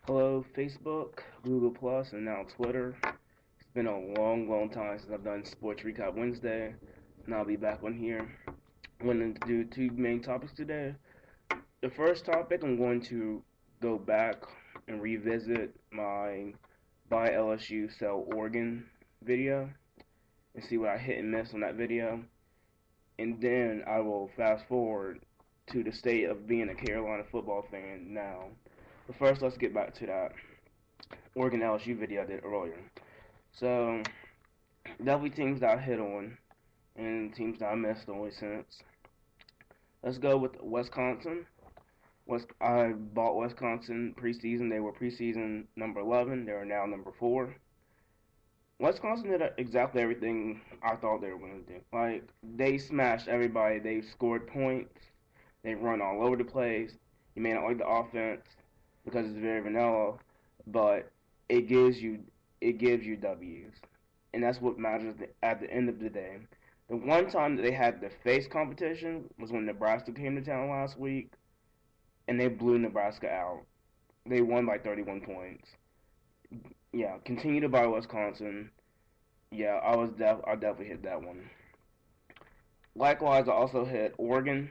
Hello, Facebook, Google Plus, and now Twitter. It's been a long time since I've done Sports Recap Wednesday, and I'll be back on here. I'm going to do two main topics today. The first topic, I'm going to go back and revisit my Buy LSU Sell Oregon video and see what I hit and missed on that video. And then I will fast forward to the state of being a Carolina football fan now. But first, let's get back to that Oregon LSU video I did earlier. So, definitely teams that I hit on and teams that I missed on since. Let's go with Wisconsin. I bought Wisconsin preseason. They were preseason number 11. They are now number 4. Wisconsin did exactly everything I thought they were going to do. Like, they smashed everybody. They scored points. They run all over the place. You may not like the offense because it's very vanilla, but it gives you W's, and that's what matters at the end of the day. The one time that they had to face competition was when Nebraska came to town last week, and they blew Nebraska out. They won by 31 points. Yeah, continue to buy Wisconsin. Yeah, I definitely hit that one. Likewise, I also hit Oregon.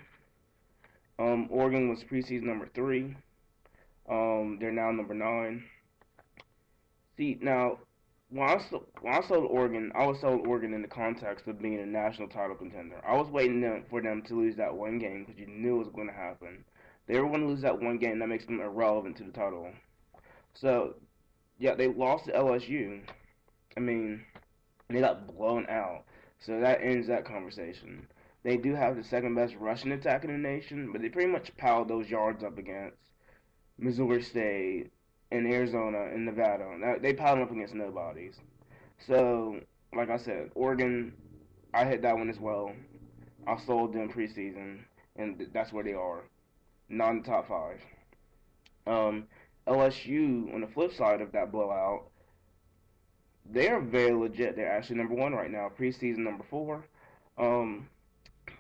Oregon was preseason number 3. They're now number 9. See, now, when I sold Oregon, I was sold Oregon in the context of being a national title contender. I was waiting for them to lose that one game because you knew it was going to happen. They were going to lose that one game that makes them irrelevant to the title. So, yeah, they lost to LSU. I mean, they got blown out. So that ends that conversation. They do have the second best rushing attack in the nation, but they pretty much piled those yards up against Missouri State, in Arizona and Nevada. Now, they piled up against nobodies. So, like I said, Oregon, I hit that one as well. I sold them preseason, and that's where they are, not in the top 5. Um, LSU, on the flip side of that blowout, they are very legit. They're actually number 1 right now, preseason number 4. Um,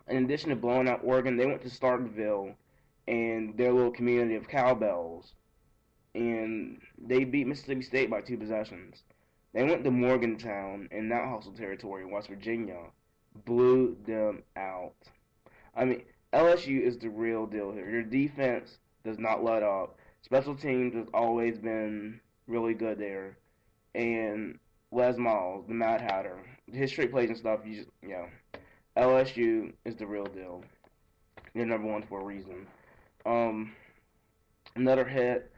in addition to blowing out Oregon, they went to Starkville and their little community of cowbells, and they beat Mississippi State by 2 possessions. They went to Morgantown in that hostile territory in West Virginia, blew them out. I mean, LSU is the real deal here. Your defense does not let up. Special teams has always been really good there, and Les Miles, the Mad Hatter, his straight plays and stuff. LSU is the real deal. They're number 1 for a reason. Um, Another hit,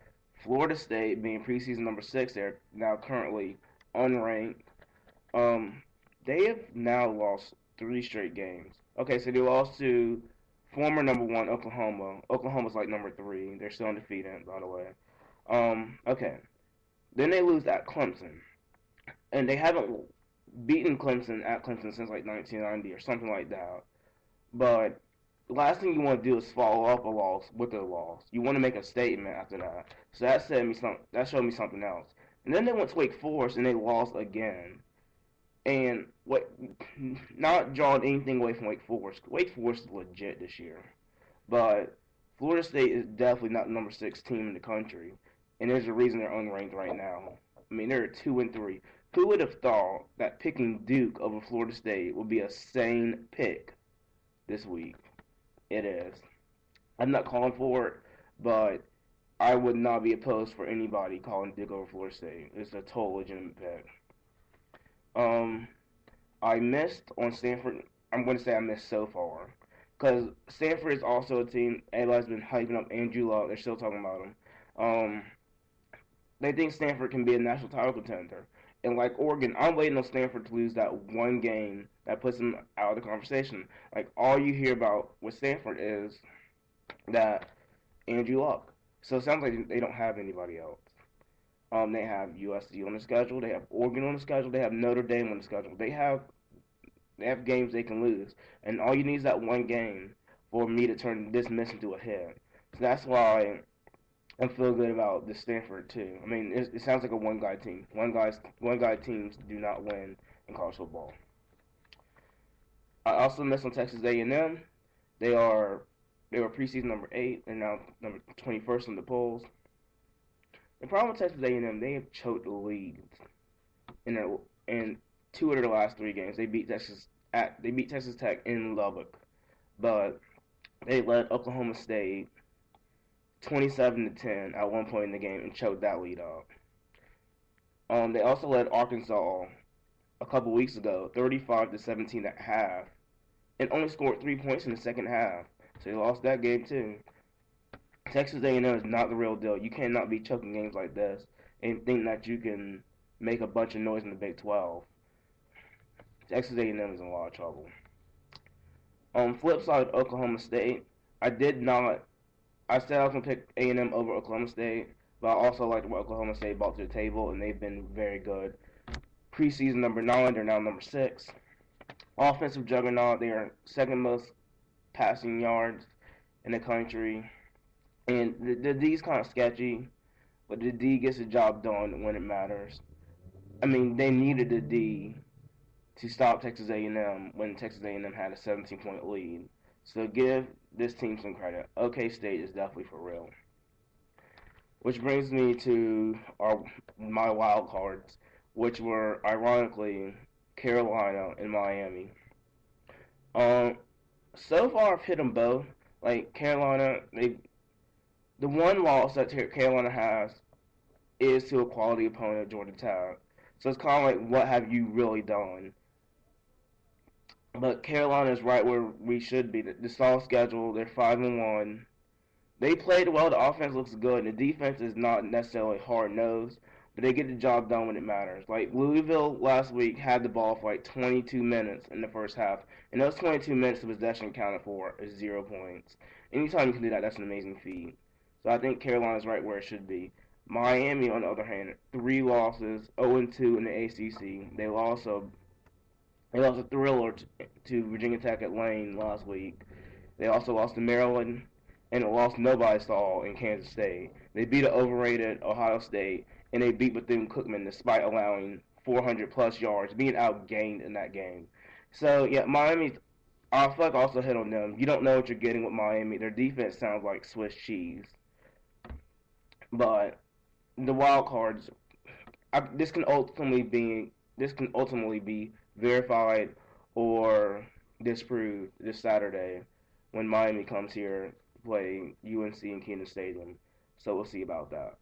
Florida State being preseason number 6. They're now currently unranked. Um, they have now lost 3 straight games. Okay, so they lost to former number 1 Oklahoma. Oklahoma's like number 3. They're still undefeated, by the way. Okay. Then they lose at Clemson, and they haven't beaten Clemson at Clemson since like 1990 or something like that. But the last thing you want to do is follow up a loss with a loss. You want to make a statement after that. So that showed me something else. And then they went to Wake Forest and they lost again. And not drawing anything away from Wake Forest. Wake Forest is legit this year, but Florida State is definitely not the number 6 team in the country, and there's a reason they're unranked right now. I mean, they're 2-3. Who would have thought that picking Duke over Florida State would be a sane pick this week? It is. I'm not calling for it, but I would not be opposed for anybody calling Duke over Florida State. It's a total legitimate pick. Um, I missed on Stanford. I'm going to say I missed so far, because Stanford is also a team. Everybody's been hyping up Andrew Luck. They're still talking about him. Um, they think Stanford can be a national title contender. And like Oregon, I'm waiting on Stanford to lose that one game that puts them out of the conversation. Like, all you hear about with Stanford is that Andrew Luck. So it sounds like they don't have anybody else. They have USC on the schedule. They have Oregon on the schedule. They have Notre Dame on the schedule. They have games they can lose, and all you need is that one game for me to turn this miss into a hit. So that's why I feel good about the Stanford too. I mean, it sounds like a one-guy team. One-guy teams do not win in college football. I also missed on Texas A&M. They were preseason number 8 and now number 21st in the polls. The problem with Texas A&M, they have choked the league in in 2 of their last 3 games. They beat Texas Tech in Lubbock, but they led Oklahoma State 27-10 at one point in the game and choked that lead out. They also led Arkansas a couple weeks ago, 35-17 at half, and only scored 3 points in the second half. So they lost that game too. Texas A&M is not the real deal. You cannot be choking games like this and think that you can make a bunch of noise in the Big 12. Texas A&M is in a lot of trouble. On flip side, Oklahoma State, I did not. I said I was gonna pick A&M over Oklahoma State, but I also liked what Oklahoma State brought to the table, and they've been very good. Preseason number 9, they're now number 6. Offensive juggernaut, they are second most passing yards in the country. And the D's kind of sketchy, but the D gets the job done when it matters. I mean, they needed the D to stop Texas A&M when Texas A&M had a 17-point lead. So give this team some credit. OK State is definitely for real. Which brings me to my wild cards, which were ironically Carolina and Miami. So far I've hit them both. Like Carolina, the one loss that Carolina has is to a quality opponent, Georgia Tech. So it's kind of like, what have you really done? But Carolina is right where we should be. The soft schedule, they're 5-1. They played well. The offense looks good. The defense is not necessarily hard nosed, but they get the job done when it matters. Like Louisville last week had the ball for like 22 minutes in the first half, and those 22 minutes of possession counted for 0 points. Anytime you can do that, that's an amazing feat. So I think Carolina's right where it should be. Miami, on the other hand, 3 losses, 0-2 in the ACC. They lost a thriller to Virginia Tech at Lane last week. They also lost to Maryland and lost nobody's stall in Kansas State. They beat an overrated Ohio State, and they beat Bethune-Cookman despite allowing 400-plus yards, being outgained in that game. So, yeah, I feel like I also hit on them. You don't know what you're getting with Miami. Their defense sounds like Swiss cheese. But the wild cards, this can ultimately be verified or disproved this Saturday when Miami comes here to play UNC in Keenan Stadium. So we'll see about that.